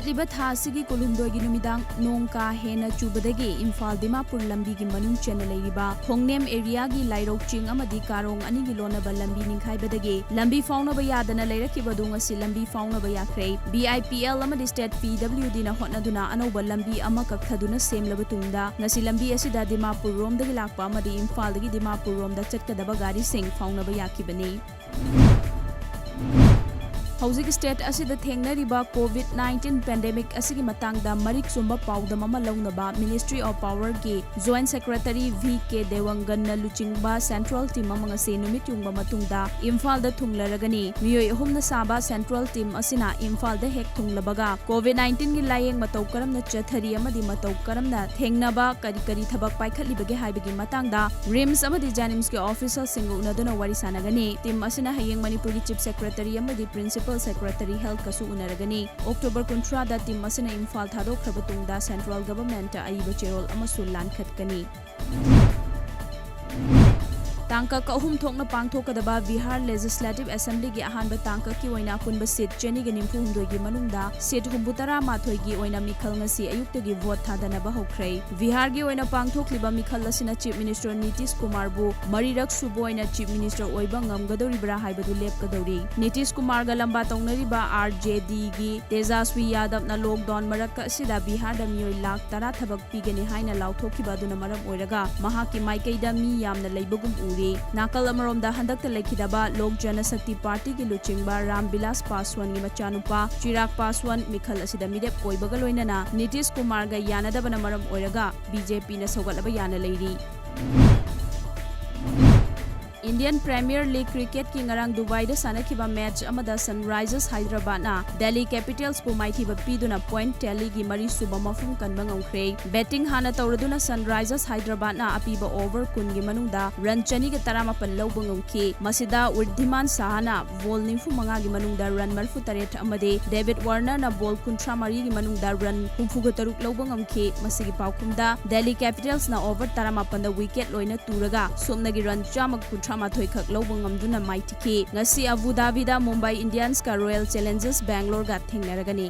ꯆꯠꯂꯤꯕ ꯊꯥ ꯑꯁꯤꯒꯤ ꯀꯨꯟꯍꯨꯝꯗꯣꯏꯒꯤ ꯅꯨꯃꯤꯗꯥꯡ ꯅꯣꯡ ꯀꯥ ꯍꯦꯟꯅ ꯆꯨꯕꯗꯒꯤ ꯏꯝꯐꯥꯜ ꯗꯤꯃꯥꯄꯨꯔ ꯂꯝꯕꯤꯒꯤ ꯃꯅꯨꯡ ꯆꯟꯅ ꯂꯩꯔꯤꯕ ꯈꯣꯡꯅꯦꯝ ꯑꯦꯔꯤꯌꯥꯒꯤ ꯂꯥꯏꯔꯣꯛ ꯆꯤꯡ ꯑꯃꯗꯤ ꯀꯥꯔꯣꯡ ꯑꯅꯤꯒꯤ ꯂꯣꯟꯅꯕ ꯂꯝꯕꯤ ꯅꯤꯡꯈꯥꯏꯕꯗꯒꯤ ꯂꯝꯕꯤ ꯐꯥꯎꯅꯕ ꯌꯥꯗꯅ ꯂꯩꯔꯛꯈꯤꯕꯗꯨ ꯉꯁꯤ ꯂꯝꯕꯤ ꯐꯥꯎꯅꯕ ꯌꯥꯈ꯭ꯔꯦ꯫ BIPL ꯑꯃꯗꯤ ꯁ꯭ꯇꯦꯠ PWDꯅ ꯍꯣꯠꯅꯗꯨꯅ ꯑꯅꯧꯕ ꯂꯝꯕꯤ ꯑꯃ ꯀꯛꯊꯗꯨꯅ ꯁꯦꯝꯂꯕ ꯇꯨꯡꯗ ꯉꯁꯤ ꯂꯝꯕꯤ ꯑꯁꯤꯗ ꯗꯤꯃꯥꯄꯨꯔ ꯔꯣꯝꯗꯒꯤ ꯂꯥꯛꯄ ꯑꯃꯗꯤ ꯏꯝꯐꯥꯜꯗꯒꯤ ꯗꯤꯃꯥꯄꯨꯔ ꯔꯣꯝꯗ ꯆꯠꯀꯗꯕ ꯒꯥꯔꯤꯁꯤꯡ ꯐꯥꯎꯅꯕ ꯌꯥꯈꯤꯕꯅꯤ꯫ ꯍꯧꯖꯤꯛ ꯁ꯭ꯇꯦꯠ ꯑꯁꯤꯗ ꯊꯦꯡꯅꯔꯤꯕ COVID-19 ꯄꯦꯟꯗꯦꯃꯤꯛ ꯑꯁꯤꯒꯤ ꯃꯇꯥꯡꯗ ꯃꯔꯤꯛ ꯆꯨꯝꯕ ꯄꯥꯎꯗꯝ ꯑꯃ ꯂꯧꯅꯕ ꯃꯤꯅꯤꯁꯇ꯭ꯔꯤ ꯑꯣꯐ ꯄꯥꯋꯔꯒꯤ ꯖꯣꯏꯟꯠ ꯁꯦꯀ꯭ꯔꯦꯇꯔꯤ VK ꯗꯦꯋꯪꯒꯟꯅ ꯂꯨꯆꯤꯡꯕ ꯁꯦꯟꯇ꯭ꯔꯦꯜ ꯇꯤꯝ ꯑꯃ ꯉꯁꯤ ꯅꯨꯃꯤꯠ ꯌꯨꯡꯕ ꯃꯇꯨꯡꯗ ꯏꯝꯐꯥꯜꯗ ꯊꯨꯡꯂꯔꯒꯅꯤ꯫ ꯃꯤꯑꯣꯏ ꯑꯍꯨꯝꯅ ꯁꯥꯕ ꯁꯦꯟꯇ꯭ꯔꯦꯜ ꯇꯤꯝ ꯑꯁꯤꯅ ꯏꯝꯐꯥꯜꯗ ꯍꯦꯛ ꯊꯨꯡꯂꯕꯒ COVID-19ꯒꯤ ꯂꯥꯌꯦꯡ ꯃꯇꯧ ꯀꯔꯝꯅ ꯆꯠꯊꯔꯤ ꯑꯃꯗꯤ ꯃꯇꯧ ꯀꯔꯝꯅ ꯊꯦꯡꯅꯕ ꯀꯔꯤ ꯊꯕꯛ ꯄꯥꯏꯈꯠꯂꯤꯕꯒꯦ ꯍꯥꯏꯕꯒꯤ ꯃꯇꯥꯡꯗ ꯔꯤꯝꯁ ꯑꯃꯗꯤ ꯖꯦꯅꯤꯝꯁꯀꯤ ꯑꯣꯐꯤꯁꯤꯌꯦꯜꯁꯤꯡꯒ ꯎꯅꯗꯨꯅ ꯋꯥꯔꯤ ꯁꯥꯟꯅꯒꯅꯤ꯫ ꯇꯤꯝ ꯑꯁꯤꯅ ꯍꯌꯦꯡ ꯃꯅꯤꯄꯨꯔꯒꯤ ꯆꯤꯐ ꯁꯦꯀ꯭ꯔꯦꯇꯔꯤ ꯑꯃꯗꯤ ꯄ꯭ꯔꯤꯟꯁꯤꯄꯜ ꯁꯦꯀ꯭ꯔꯦꯇꯔꯤ ꯀꯁꯨ ꯎꯅꯔꯒꯅꯤ꯫ ꯑꯣꯛꯇꯣꯕꯔ 30ꯗ ꯇꯤꯝ ꯑꯁꯤꯅ ꯏꯝꯐꯥꯜ ꯊꯥꯗꯣꯛꯈ꯭ꯔꯕ ꯇꯨꯡꯗ ꯁꯦꯟꯇ꯭ꯔꯦꯜ ꯒꯚꯔꯟꯃꯦꯟꯠꯇ ꯑꯏꯕ ꯆꯦꯔꯣꯜ ꯑꯃꯁꯨ ꯂꯥꯟꯈꯠꯀꯅꯤ꯫ ꯇꯥꯡꯀꯛ ꯑꯍꯨꯝ ꯊꯣꯛꯅ ꯄꯥꯡꯊꯣꯛꯀꯗꯕ ꯕꯤꯍꯥꯔ ꯂꯦꯖꯤꯁꯂꯦꯇꯤꯚ ꯑꯦꯁꯦꯝꯕ꯭ꯂꯤꯒꯤ ꯑꯍꯥꯟꯕ ꯇꯥꯡꯀꯛꯀꯤ ꯑꯣꯏꯅ ꯑꯄꯨꯟꯕ ꯁꯤꯠ 292ꯒꯤ ꯃꯅꯨꯡꯗ ꯁꯤꯠ 111ꯒꯤ ꯑꯣꯏꯅ ꯃꯤꯈꯜ ꯉꯁꯤ ꯑꯌꯨꯛꯇꯒꯤ ꯚꯣꯠ ꯊꯥꯗꯅꯕ ꯍꯧꯈ꯭ꯔꯦ꯫ ꯕꯤꯍꯥꯔꯒꯤ ꯑꯣꯏꯅ ꯄꯥꯡꯊꯣꯛꯂꯤꯕ ꯃꯤꯈꯜ ꯑꯁꯤꯅ ꯆꯤꯐ ꯃꯤꯅꯤꯁꯇꯔ ꯅꯤꯇꯤꯁ ꯀꯨꯃꯥꯔꯕꯨ ꯃꯔꯤꯔꯛ ꯁꯨꯕ ꯑꯣꯏꯅ ꯆꯤꯐ ꯃꯤꯅꯤꯁꯇꯔ ꯑꯣꯏꯕ ꯉꯝꯒꯗꯧꯔꯤꯕ꯭ꯔꯥ ꯍꯥꯏꯕꯗꯨ ꯂꯦꯞꯀꯗꯧꯔꯤ꯫ ꯅꯤꯇꯤꯁ ꯀꯨꯃꯥꯔꯒ ꯂꯝꯕꯥ ꯇꯧꯅꯔꯤꯕ RJDꯒꯤ ꯇꯦꯖꯥꯁ꯭ꯋꯤ ꯌꯥꯗꯕꯅ ꯂꯣꯛꯗꯥꯎꯟ ꯃꯔꯛ ꯑꯁꯤꯗ ꯕꯤꯍꯥꯔꯗ ꯃꯤꯑꯣꯏ ꯂꯥꯈ 10 ꯊꯕꯛ ꯄꯤꯒꯅꯤ ꯍꯥꯏꯅ ꯂꯥꯎꯊꯣꯛꯈꯤꯕ ꯑꯗꯨꯅ ꯃꯔꯝ ꯑꯣꯏꯔꯒ ꯃꯍꯥꯛꯀꯤ ꯃꯥꯏꯀꯩꯗ ꯃꯤ ꯌꯥꯝꯅ ꯂꯩꯕꯒꯨꯝ ꯎꯔꯤ꯫ ꯅꯥꯀꯜ ꯑꯃꯔꯣꯝꯗ ꯍꯟꯗꯛꯇ ꯂꯩꯈꯤꯗꯕ ꯂꯣꯛ ꯖꯅꯁꯛꯇꯤ ꯄꯥꯔꯇꯤꯒꯤ ꯂꯨꯆꯤꯡꯕ ꯔꯥꯝꯕꯤꯂꯥꯁ ꯄꯥꯁꯋꯥꯟꯒꯤ ꯃꯆꯥꯅꯨꯄꯥ ꯆꯤꯔꯥꯒ ꯄꯥꯁꯋꯥꯟ ꯃꯤꯈꯜ ꯑꯁꯤꯗ ꯃꯤꯔꯦꯞ ꯑꯣꯏꯕꯒ ꯂꯣꯏꯅꯅ ꯅꯤꯇꯤꯁ ꯀꯨꯃꯥꯔꯒ ꯌꯥꯅꯗꯕꯅ ꯃꯔꯝ ꯑꯣꯏꯔꯒ BJPꯅ ꯁꯧꯒꯠꯂꯕ ꯌꯥꯅ ꯂꯩꯔꯤ꯫ इंडियन प्रीमियर लीग क्रिकेट की ngarang दुबई दा सानखिबा मैच अमदा सनराइजर्स हैदराबाद ना दिल्ली कैपिटल्स पु माइथिबा पीदुना पॉइंट टैली की मरी सुबा मफुम कनबा ngomkhre बैटिंग हाना तौरदुना सनराइजर्स हैदराबाद ना अपीबा ओवर कुन गी मनुंगदा रन चनी के 18 लौबा ngomखि मसिदा उर्धिमान साहना बॉल 95 गी मनुंगदा रन 43 अमदे डेविड वार्नर ना बॉल 53 गी मनुंगदा रन 63 लौबा ngomखि मसिगी पाउखुमदा दिल्ली कैपिटल्स ना ओवर 18 दा विकेट लोइना तुरगा सोमनगी रन 153 खक लौबा ngamduna maithiki ngasi Abu Dhabi da Mumbai Indians ka Royal Challengers Bangalore ga thengnaragani।